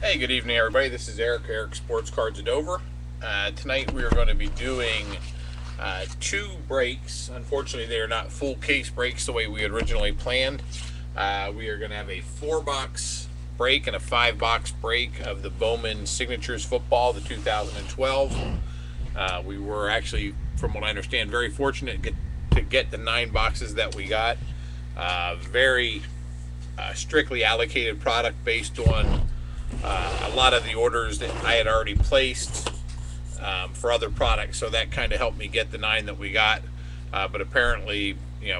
Hey, good evening, everybody. This is Eric Sports Cards at Dover. Tonight we are going to be doing two breaks. Unfortunately, they are not full case breaks the way we had originally planned. We are going to have a 4-box break and a 5-box break of the Bowman Signatures Football, the 2012. We were actually, from what I understand, very fortunate to get the 9 boxes that we got. Very strictly allocated product based on a lot of the orders that I had already placed for other products, so that kind of helped me get the 9 that we got. But apparently,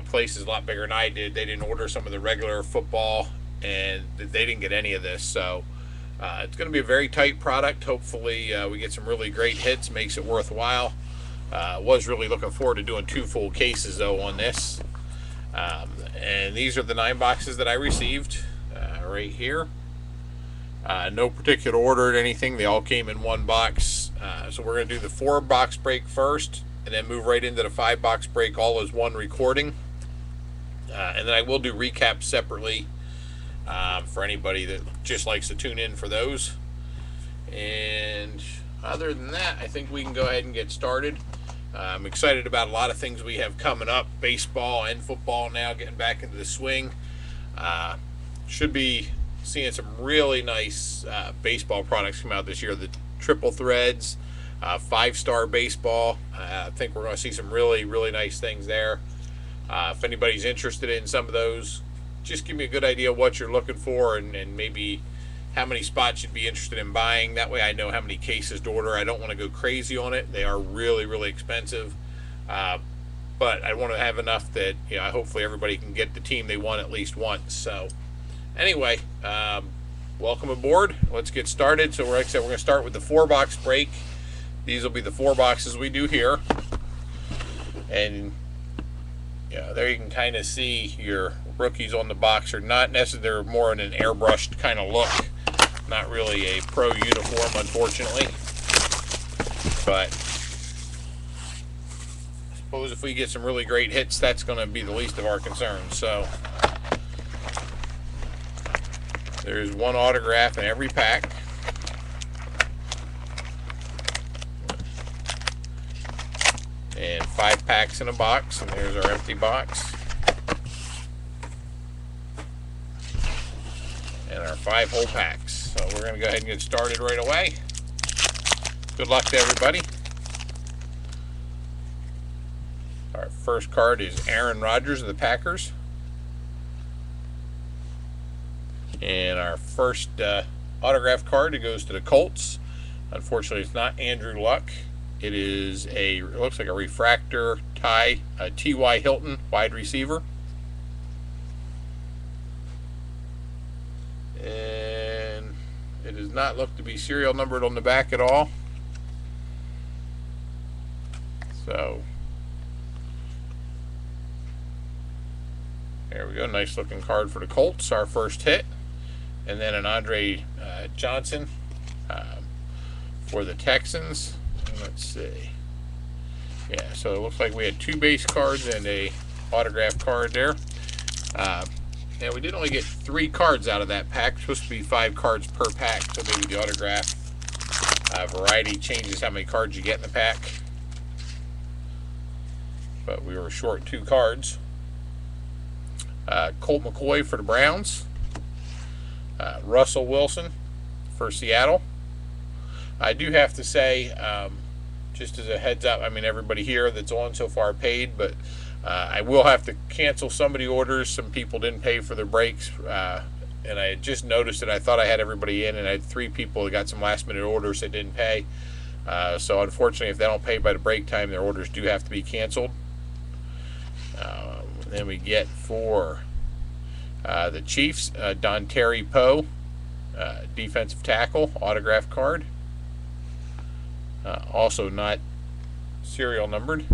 places a lot bigger than I did. They didn't order some of the regular football, and they didn't get any of this. So it's going to be a very tight product. Hopefully, we get some really great hits, makes it worthwhile. Was really looking forward to doing 2 full cases though on this. And these are the 9 boxes that I received right here. No particular order or anything. They all came in 1 box. So we're going to do the 4-box break first, and then move right into the 5-box break, all as one recording. And then I will do recaps separately for anybody that just likes to tune in for those. And other than that, I think we can go ahead and get started. I'm excited about a lot of things we have coming up. Baseball and football now getting back into the swing. Should be seeing some really nice baseball products come out this year. The triple threads, 5-star baseball. I think we're going to see some really nice things there. If anybody's interested in some of those, just give me a good idea of what you're looking for, and maybe how many spots you'd be interested in buying. That way I know how many cases to order. I don't want to go crazy on it. They are really expensive. But I want to have enough that hopefully everybody can get the team they want at least once. So anyway, welcome aboard. Let's get started. So like I said, we're going to start with the 4-box break. These will be the 4 boxes we do here. And there you can kind of see your rookies on the box are not necessarily, they're more in an airbrushed kind of look. Not really a pro uniform, unfortunately. But I suppose if we get some really great hits, that's going to be the least of our concerns. So there's 1 autograph in every pack. And 5 packs in a box, and there's our empty box. And our 5 whole packs. So we're going to go ahead and get started right away. Good luck to everybody. Our first card is Aaron Rodgers of the Packers. And our first autograph card, it goes to the Colts. Unfortunately, it's not Andrew Luck. It is it looks like a refractor tie, T.Y. Hilton, wide receiver. And it does not look to be serial numbered on the back at all. So there we go. Nice looking card for the Colts, our first hit. And then an Andre Johnson for the Texans. Let's see. Yeah, so it looks like we had 2 base cards and a autograph card there. And we did only get 3 cards out of that pack. It's supposed to be 5 cards per pack, so maybe the autograph variety changes how many cards you get in the pack. But we were short 2 cards. Colt McCoy for the Browns. Russell Wilson for Seattle. I do have to say, just as a heads up, I mean, everybody here that's on so far paid, but I will have to cancel somebody orders. Some people didn't pay for their breaks, and I had just noticed it. I thought I had everybody in, and I had 3 people that got some last-minute orders that didn't pay. So unfortunately, if they don't pay by the break time, their orders do have to be canceled. Then we get for the Chiefs, Dontari Poe, defensive tackle, autograph card. Also not serial numbered.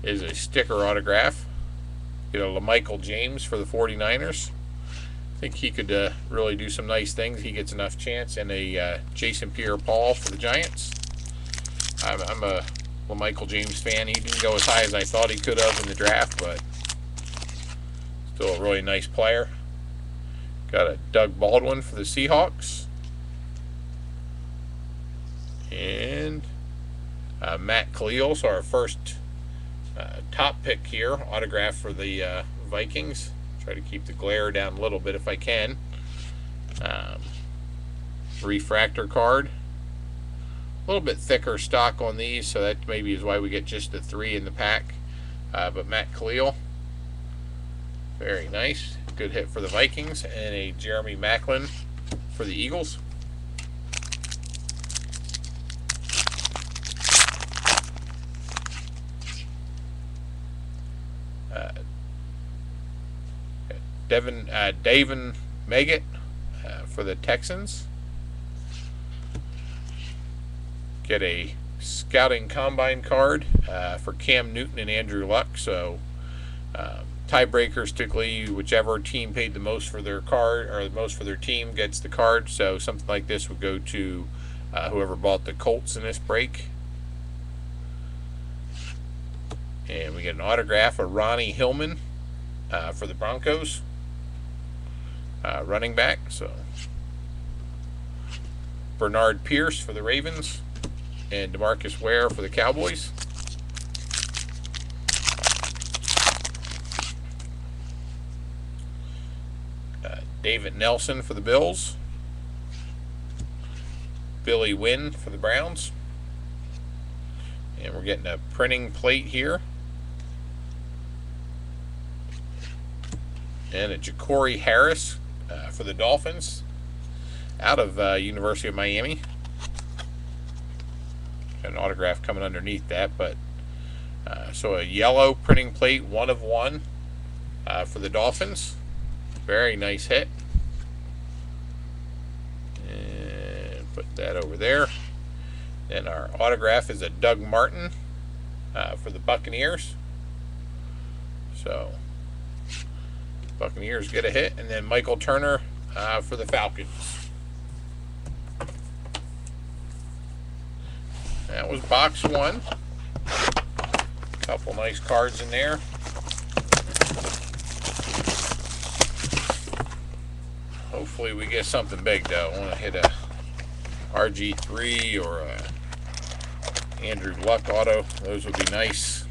Is a sticker autograph. Get a LaMichael James for the 49ers. I think he could really do some nice things. He gets enough chance. And a Jason Pierre-Paul for the Giants. I'm a LaMichael James fan. He didn't go as high as I thought he could have in the draft, but still a really nice player. Got a Doug Baldwin for the Seahawks. And Matt Khalil, so our first top pick here, autograph for the Vikings. Try to keep the glare down a little bit if I can. Refractor card. A little bit thicker stock on these, so that maybe is why we get just the 3 in the pack. But Matt Khalil, very nice. Good hit for the Vikings. And a Jeremy Maclin for the Eagles. Davin Maggott for the Texans. Get a scouting combine card for Cam Newton and Andrew Luck. So tiebreakers, typically whichever team paid the most for their card or the most for their team gets the card. So something like this would go to whoever bought the Colts in this break. And we get an autograph of Ronnie Hillman for the Broncos. Running back. So Bernard Pierce for the Ravens. And DeMarcus Ware for the Cowboys. David Nelson for the Bills. Billy Wynn for the Browns. And we're getting a printing plate here. And a Ja'Cory Harris for the Dolphins out of University of Miami. Got an autograph coming underneath that, but so a yellow printing plate, 1 of 1 for the Dolphins. Very nice hit. And put that over there. And our autograph is a Doug Martin for the Buccaneers. So Buccaneers get a hit, and then Michael Turner for the Falcons. That was box 1. Couple nice cards in there. Hopefully we get something big though. I want to hit a RG3 or a Andrew Luck auto. Those would be nice.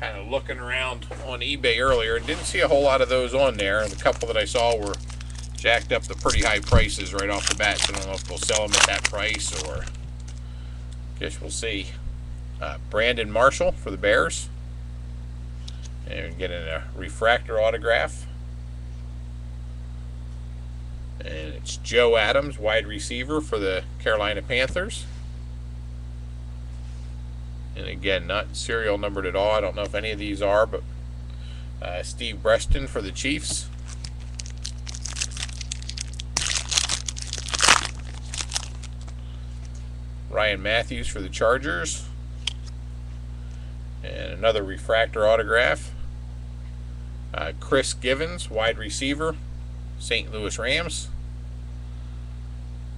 Kind of looking around on eBay earlier, didn't see a whole lot of those on there. The couple that I saw were jacked up to pretty high prices right off the bat. So I don't know if they'll sell them at that price, or guess we'll see. Brandon Marshall for the Bears. And getting a refractor autograph. And it's Joe Adams, wide receiver for the Carolina Panthers. And again, not serial numbered at all. I don't know if any of these are, but Steve Breaston for the Chiefs. Ryan Matthews for the Chargers. And another refractor autograph. Chris Givens, wide receiver, St. Louis Rams.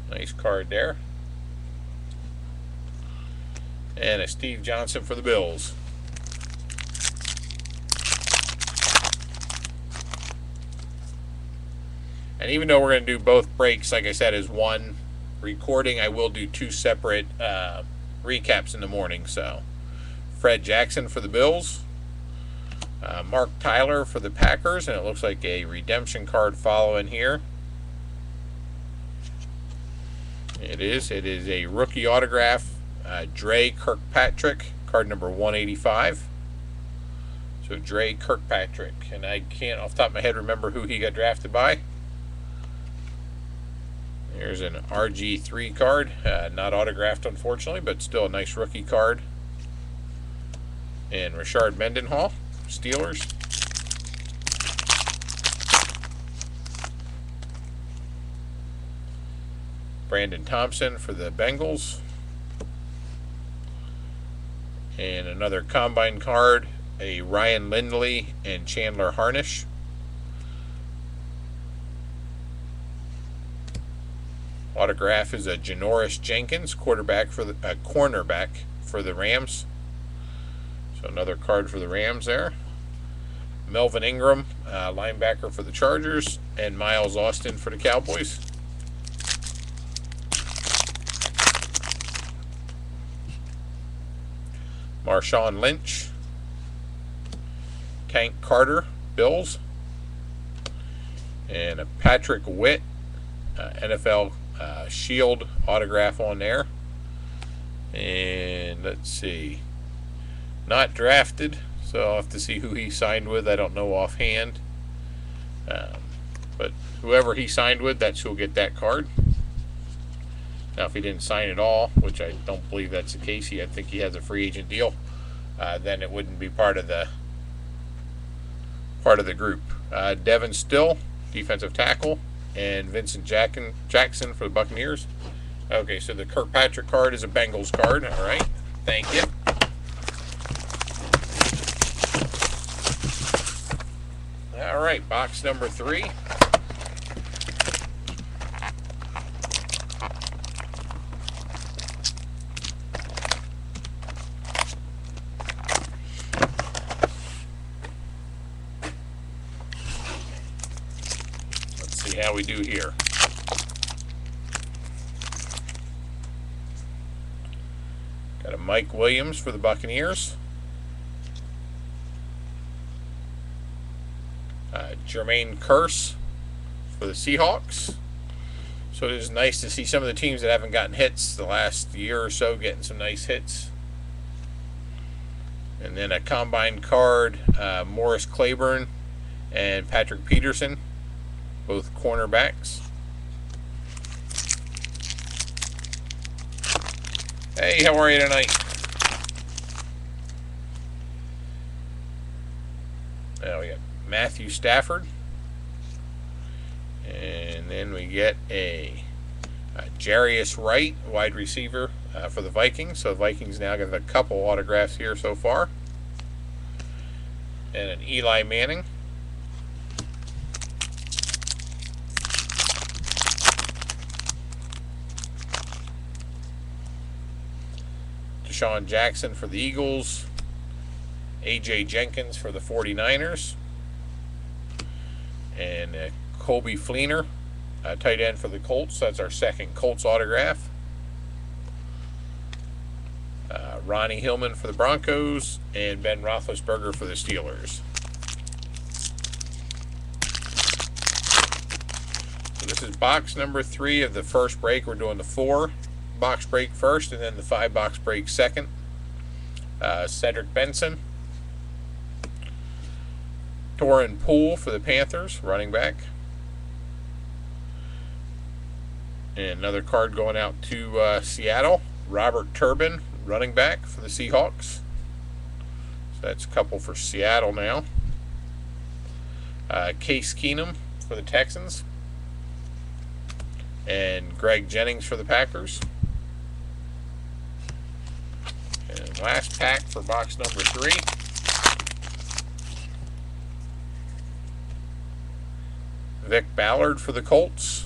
Nice card there. And a Steve Johnson for the Bills. And even though we're going to do both breaks, like I said, as one recording, I will do 2 separate recaps in the morning. So Fred Jackson for the Bills. Mark Tyler for the Packers, and it looks like a redemption card following here. It is a rookie autograph, Dre Kirkpatrick, card number 185. So Dre Kirkpatrick, and I can't off the top of my head remember who he got drafted by. Here's an RG3 card, not autographed unfortunately, but still a nice rookie card. And Rashard Mendenhall, Steelers. Brandon Thompson for the Bengals. And another combine card, a Ryan Lindley and Chandler Harnish. Autograph is a Janoris Jenkins, cornerback for the Rams. So another card for the Rams there. Melvin Ingram, linebacker for the Chargers, and Miles Austin for the Cowboys. Marshawn Lynch, Tank Carter, Bills, and a Patrick Witt, NFL Shield autograph on there. And let's see, not drafted, so I'll have to see who he signed with. I don't know offhand, but whoever he signed with, that's who'll get that card. Now, if he didn't sign at all, which I don't believe that's the case, I think he has a free agent deal, then it wouldn't be part of the group. Devin Still, defensive tackle, and Vincent Jackson for the Buccaneers. Okay, so the Kirkpatrick card is a Bengals card. All right, thank you. All right, box number 3. Let's see how we do here. Got a Mike Williams for the Buccaneers. Jermaine Kearse for the Seahawks. So it is nice to see some of the teams that haven't gotten hits the last year or so getting some nice hits. And then a combine card, Morris Claiborne and Patrick Peterson, both cornerbacks. Hey, how are you tonight? Now we got Matthew Stafford. And then we get a Jarius Wright, wide receiver for the Vikings. So the Vikings now got a couple autographs here so far. And an Eli Manning. Deshaun Jackson for the Eagles. A.J. Jenkins for the 49ers. And Colby Fleener, tight end for the Colts. That's our second Colts autograph. Ronnie Hillman for the Broncos. And Ben Roethlisberger for the Steelers. So this is box number 3 of the first break. We're doing the 4-box break first and then the 5-box break second. Cedric Benson. Torin Poole for the Panthers, running back. And another card going out to Seattle. Robert Turbin, running back for the Seahawks. So that's a couple for Seattle now. Case Keenum for the Texans. And Greg Jennings for the Packers. And last pack for box number 3. Vic Ballard for the Colts.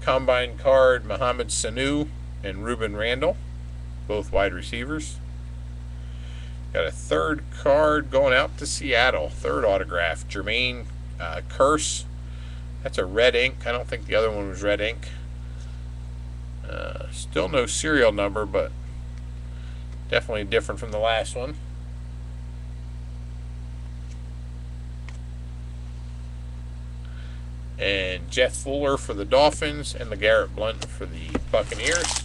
Combine card, Mohamed Sanu and Ruben Randall, both wide receivers. Got a third card going out to Seattle, third autograph, Jermaine Kearse. That's a red ink. I don't think the other one was red ink. Still no serial number, but definitely different from the last one. And Jeff Fuller for the Dolphins and LeGarrette Blount for the Buccaneers.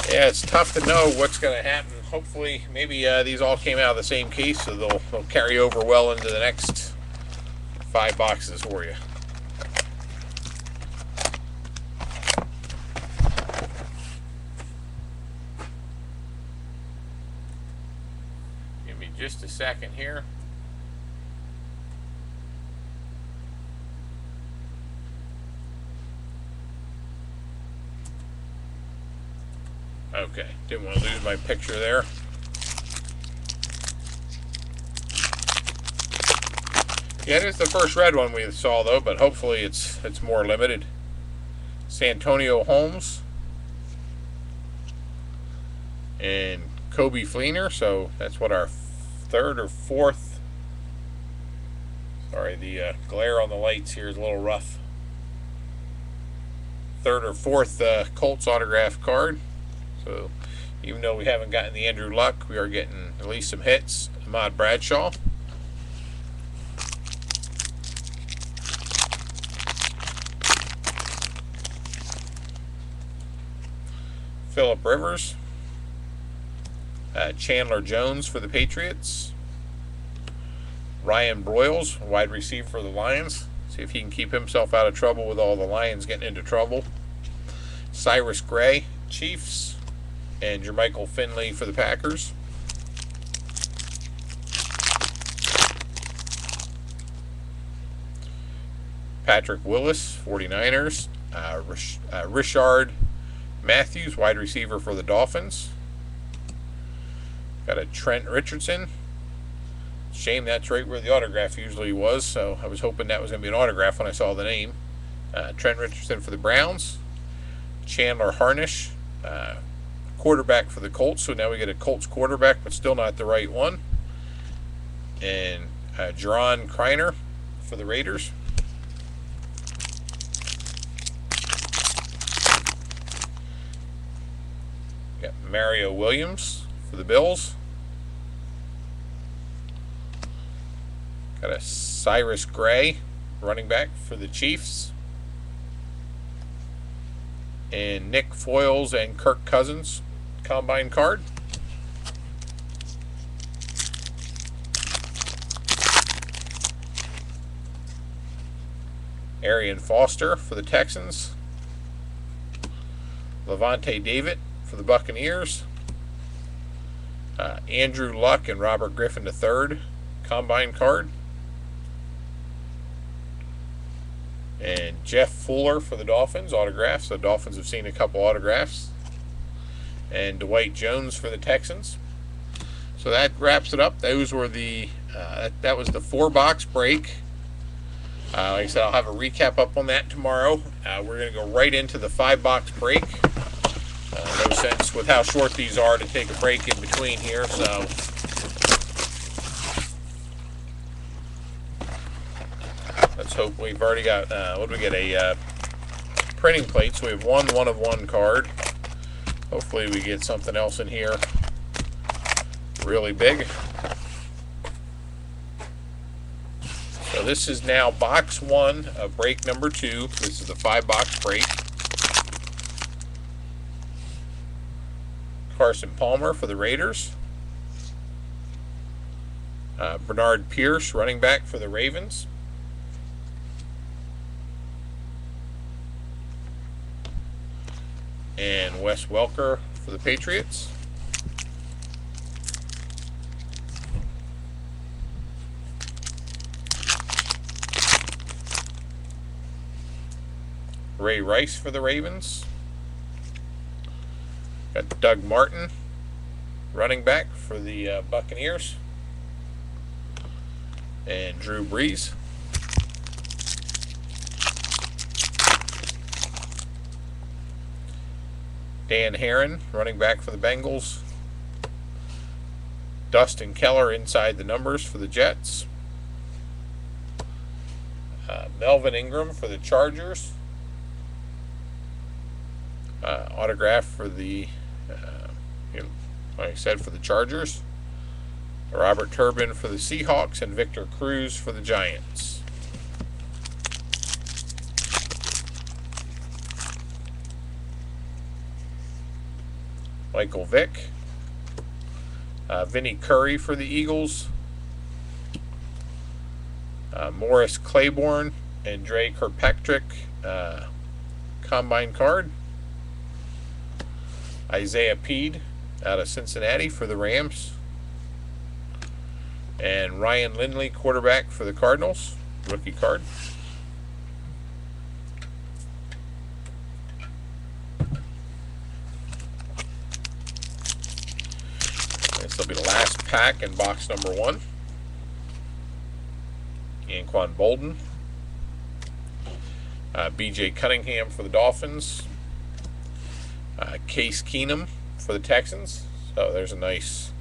Yeah, it's tough to know what's going to happen. Hopefully, maybe these all came out of the same case, so they'll carry over well into the next 5 boxes for you. Just a second here. Okay, didn't want to lose my picture there. Yeah, it is the first red one we saw though, but hopefully it's more limited. Santonio Holmes, and Kobe Fleener. So that's what our third or fourth. Sorry, the glare on the lights here is a little rough. Third or fourth Colts autograph card. So even though we haven't gotten the Andrew Luck, we are getting at least some hits. Ahmad Bradshaw. Phillip Rivers. Chandler Jones for the Patriots. Ryan Broyles, wide receiver for the Lions. See if he can keep himself out of trouble with all the Lions getting into trouble. Cyrus Gray, Chiefs. And Jermichael Finley for the Packers. Patrick Willis, 49ers. Richard Matthews, wide receiver for the Dolphins. Got a Trent Richardson. Shame that's right where the autograph usually was, so I was hoping that was going to be an autograph when I saw the name. Trent Richardson for the Browns. Chandler Harnish, quarterback for the Colts, so now we get a Colts quarterback, but still not the right one. And Jerron Kreiner for the Raiders. Got Mario Williams for the Bills. Got a Cyrus Gray, running back for the Chiefs. And Nick Foles and Kirk Cousins, combine card. Arian Foster for the Texans. Levante David for the Buccaneers. Andrew Luck and Robert Griffin III, combine card. And Jeff Fuller for the Dolphins, autographs. The Dolphins have seen a couple autographs. And Dwight Jones for the Texans. So that wraps it up. Those were the that was the 4-box break. Like I said, I'll have a recap up on that tomorrow. We're going to go right into the 5-box break. No sense with how short these are to take a break in between here. So let's hope we've already got, what do we get, a printing plate. So we have one of one card. Hopefully we get something else in here really big. So this is now box 1 of break number 2. This is the 5-box break. Carson Palmer for the Raiders. Bernard Pierce, running back for the Ravens. And Wes Welker for the Patriots. Ray Rice for the Ravens. Got Doug Martin, running back for the Buccaneers. And Drew Brees. Dan Herron, running back for the Bengals. Dustin Keller inside the numbers for the Jets. Melvin Ingram for the Chargers. Autograph for the, like I said, for the Chargers. Robert Turbin for the Seahawks and Victor Cruz for the Giants. Michael Vick. Vinnie Curry for the Eagles. Morris Claiborne and Dre Kirkpatrick, combine card. Isaiah Peed out of Cincinnati for the Rams. And Ryan Lindley, quarterback for the Cardinals, rookie card. This will be the last pack in box number 1. Anquan Bolden. B.J. Cunningham for the Dolphins. Case Keenum for the Texans. So there's a nice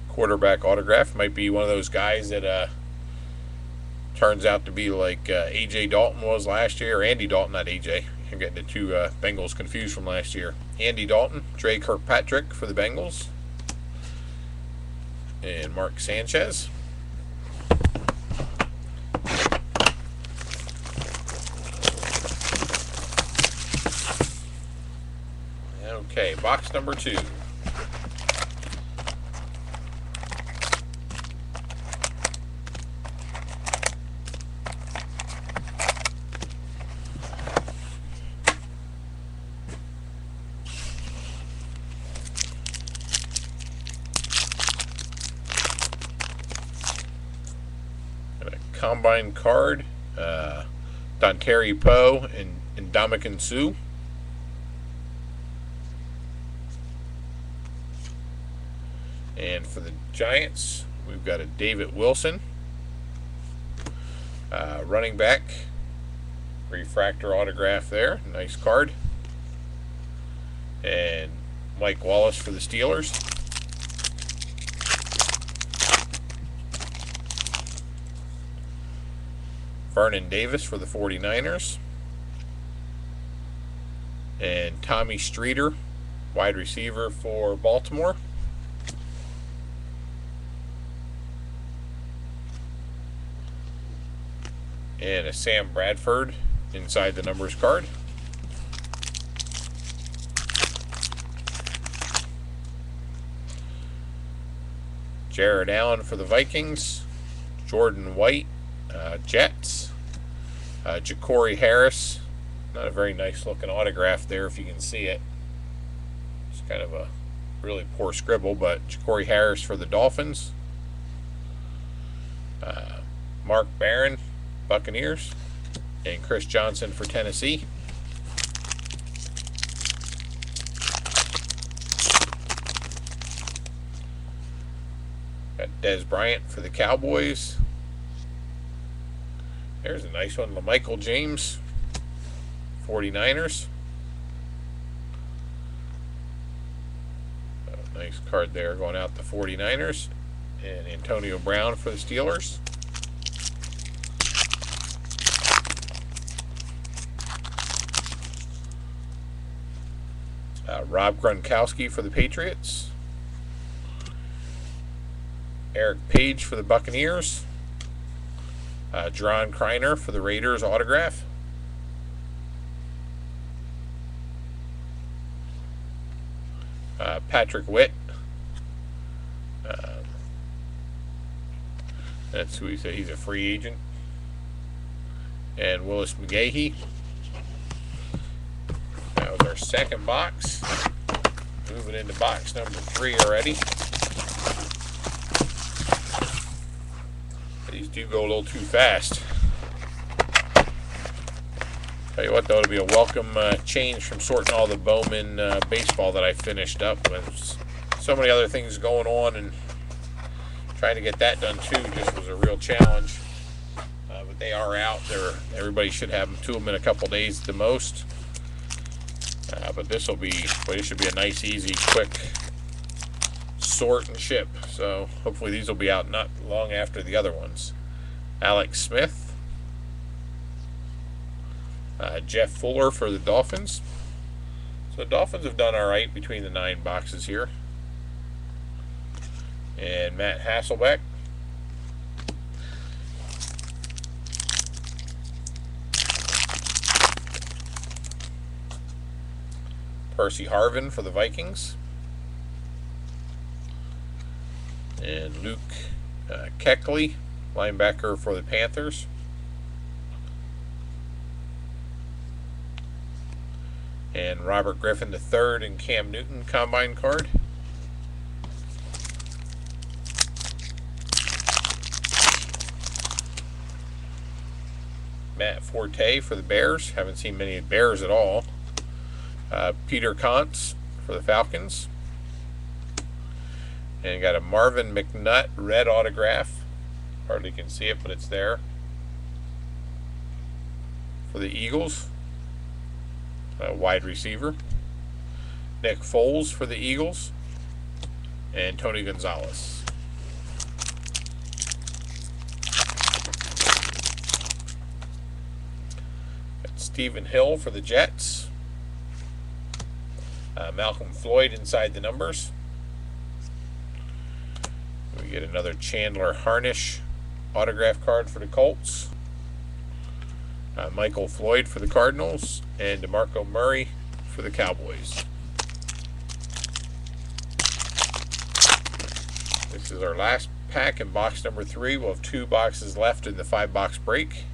quarterback autograph. Might be one of those guys that turns out to be like A.J. Dalton was last year. Or Andy Dalton, not A.J. I'm getting the two Bengals confused from last year. Andy Dalton, Dre Kirkpatrick for the Bengals. And Mark Sanchez. Okay, box number 2. Got a combine card, Dontari Poe and Ndamukong Suh. And for the Giants, we've got a David Wilson, running back, refractor autograph there, nice card. And Mike Wallace for the Steelers. Vernon Davis for the 49ers. And Tommy Streeter, wide receiver for Baltimore. And a Sam Bradford inside the numbers card. Jared Allen for the Vikings. Jordan White, Jets. Ja'Cory Harris. Not a very nice looking autograph there if you can see it. It's kind of a really poor scribble, but Ja'Cory Harris for the Dolphins. Mark Barron, Buccaneers, and Chris Johnson for Tennessee. Got Des Bryant for the Cowboys. There's a nice one, LaMichael James, 49ers. Nice card there going out the 49ers. And Antonio Brown for the Steelers. Rob Gronkowski for the Patriots. Eric Page for the Buccaneers. John Kreiner for the Raiders autograph. Patrick Witt. That's who he said, he's a free agent. And Willis McGahee. That was our second box. Moving into box number 3 already. These do go a little too fast. Tell you what though, it'll be a welcome change from sorting all the Bowman baseball that I finished up. There's so many other things going on, and trying to get that done too just was a real challenge. But they are out there. Everybody should have them, 2 of them in a couple days at the most. But this should be a nice, easy, quick sort and ship. So hopefully these will be out not long after the other ones. Alex Smith. Jeff Fuller for the Dolphins. So the Dolphins have done all right between the 9 boxes here. And Matt Hasselbeck. Percy Harvin for the Vikings. And Luke Kuechly, linebacker for the Panthers. And Robert Griffin III and Cam Newton combine card. Matt Forte for the Bears. Haven't seen many Bears at all. Peter Kantz for the Falcons. And got a Marvin McNutt red autograph. Hardly can see it, but it's there. For for the Eagles, wide receiver. Nick Foles for the Eagles, and Tony Gonzalez. Got Stephen Hill for the Jets. Malcolm Floyd inside the numbers. We get another Chandler Harnish autograph card for the Colts. Michael Floyd for the Cardinals, and DeMarco Murray for the Cowboys. This is our last pack in box number 3. We'll have 2 boxes left in the 5-box break.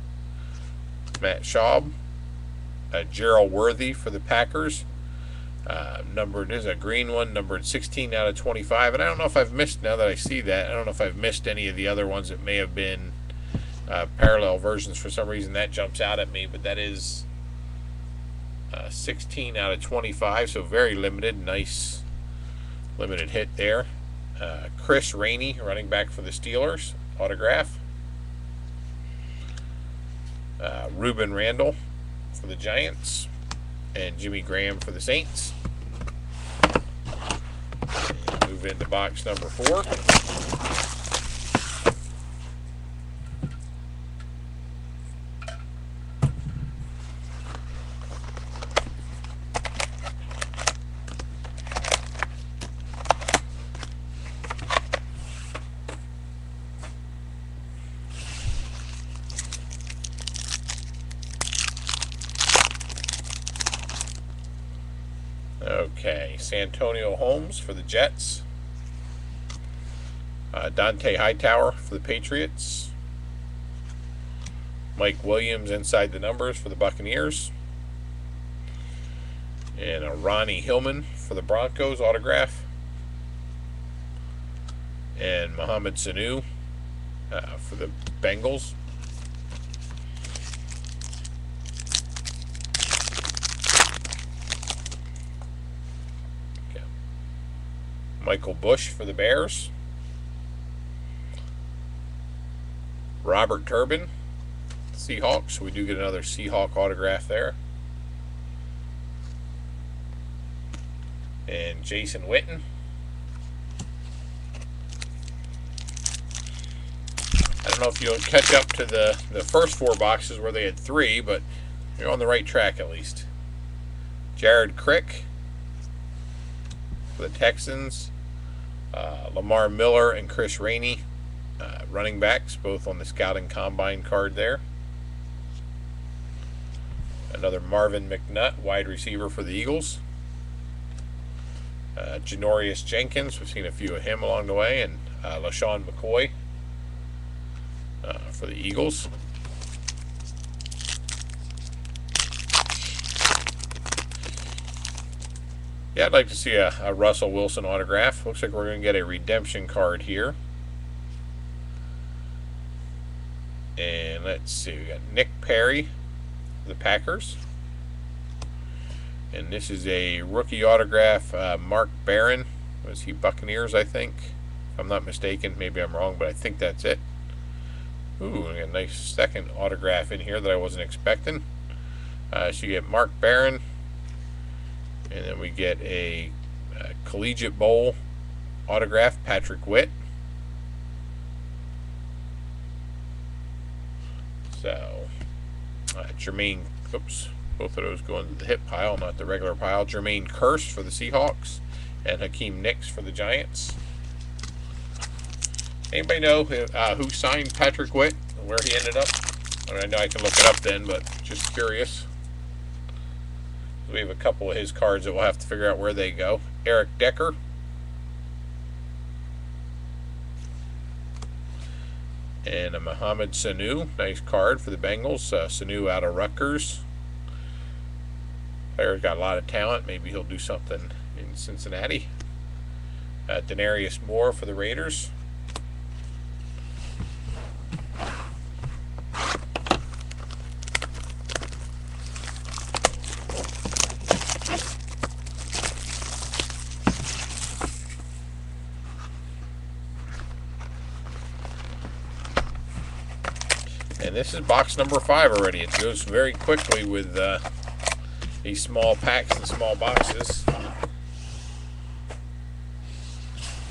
Matt Schaub, Gerald Worthy for the Packers. Numbered is a green one, numbered 16 out of 25. And I don't know if I've missed, now that I see that, I don't know if I've missed any of the other ones that may have been parallel versions. For some reason that jumps out at me, but that is 16 out of 25, so very limited. Nice limited hit there. Chris Rainey, running back for the Steelers, autograph. Ruben Randall for the Giants, and Jimmy Graham for the Saints. And move into box number 4. Okay, Santonio Holmes for the Jets. Dante Hightower for the Patriots. Mike Williams inside the numbers for the Buccaneers. And Ronnie Hillman for the Broncos, autograph. And Mohamed Sanu for the Bengals. Michael Bush for the Bears. Robert Turbin, Seahawks. We do get another Seahawk autograph there. And Jason Witten. I don't know if you'll catch up to the first 4 boxes where they had 3, but you're on the right track at least. Jared Crick for the Texans. Lamar Miller and Chris Rainey, running backs, both on the Scouting Combine card there. Another Marvin McNutt, wide receiver for the Eagles. Janorius Jenkins, we've seen a few of him along the way, and LaShawn McCoy for the Eagles. Yeah, I'd like to see a Russell Wilson autograph. Looks like we're going to get a redemption card here. And let's see, we got Nick Perry for the Packers. And this is a rookie autograph, Mark Barron. Was he Buccaneers, I think? If I'm not mistaken. Maybe I'm wrong, but I think that's it. Ooh, we got a nice second autograph in here that I wasn't expecting. So you get Mark Barron. And then we get a Collegiate Bowl autograph, Patrick Witt. So, Jermaine, oops, both of those go into the hit pile, not the regular pile. Jermaine Kearse for the Seahawks, and Hakeem Nicks for the Giants. Anybody know who signed Patrick Witt, where he ended up? I know I can look it up then, but just curious. We have a couple of his cards that we'll have to figure out where they go. Eric Decker. And a Mohamed Sanu. Nice card for the Bengals. Sanu out of Rutgers. Player's got a lot of talent. Maybe he'll do something in Cincinnati. Denarius Moore for the Raiders. And this is box number 5 already. It goes very quickly with these small packs and small boxes.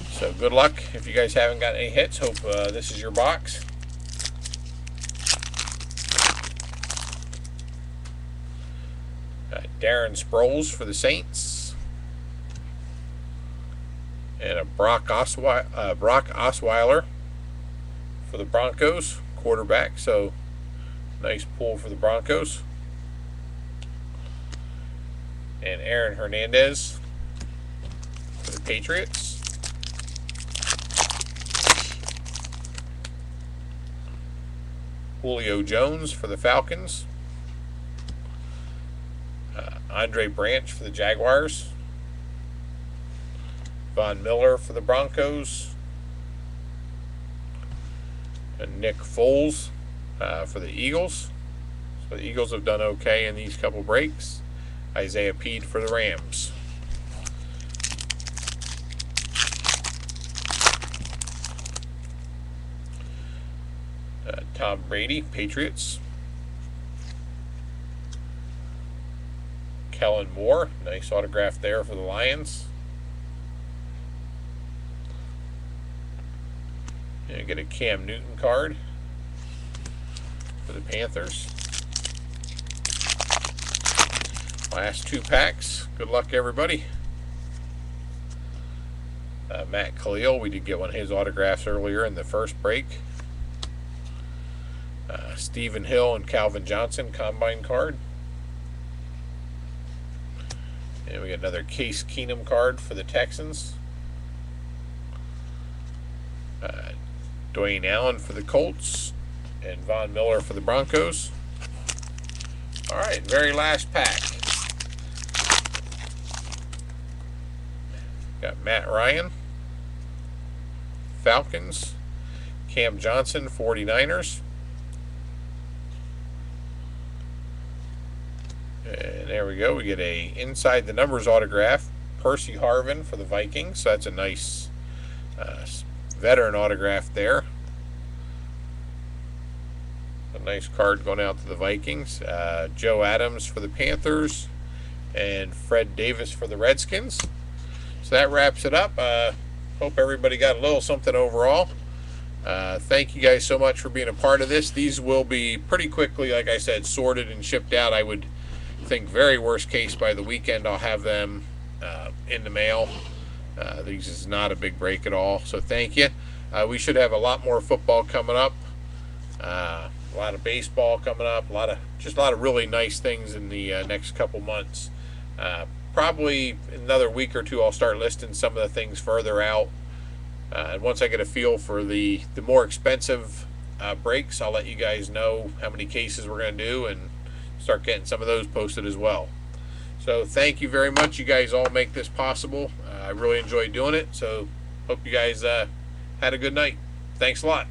So good luck. If you guys haven't got any hits, hope this is your box. Darren Sproles for the Saints. And a Brock Osweiler for the Broncos, quarterback. So nice pull for the Broncos. And Aaron Hernandez for the Patriots. Julio Jones for the Falcons. Andre Branch for the Jaguars. Von Miller for the Broncos. And Nick Foles for the Eagles. So the Eagles have done okay in these couple breaks. Isaiah Peed for the Rams. Tom Brady, Patriots. Kellen Moore, nice autograph there for the Lions. And you get a Cam Newton card for the Panthers. Last 2 packs. Good luck, everybody. Matt Khalil, we did get one of his autographs earlier in the first break. Stephen Hill and Calvin Johnson combine card. And we got another Case Keenum card for the Texans. Dwayne Allen for the Colts. And Von Miller for the Broncos. Alright, very last pack. Got Matt Ryan, Falcons. Cam Johnson, 49ers. And there we go. We get a inside the numbers autograph. Percy Harvin for the Vikings. So that's a nice veteran autograph there. A nice card going out to the Vikings. Joe Adams for the Panthers. And Fred Davis for the Redskins. So that wraps it up. Hope everybody got a little something overall. Thank you guys so much for being a part of this. These will be pretty quickly, like I said, sorted and shipped out. I would think very worst case by the weekend I'll have them in the mail. These is not a big break at all, so thank you. We should have a lot more football coming up, a lot of baseball coming up, a lot of really nice things in the next couple months. Probably another week or two I'll start listing some of the things further out, and once I get a feel for the more expensive breaks, I'll let you guys know how many cases we're going to do and start getting some of those posted as well. So thank you very much. You guys all make this possible. I really enjoy doing it. So hope you guys had a good night. Thanks a lot.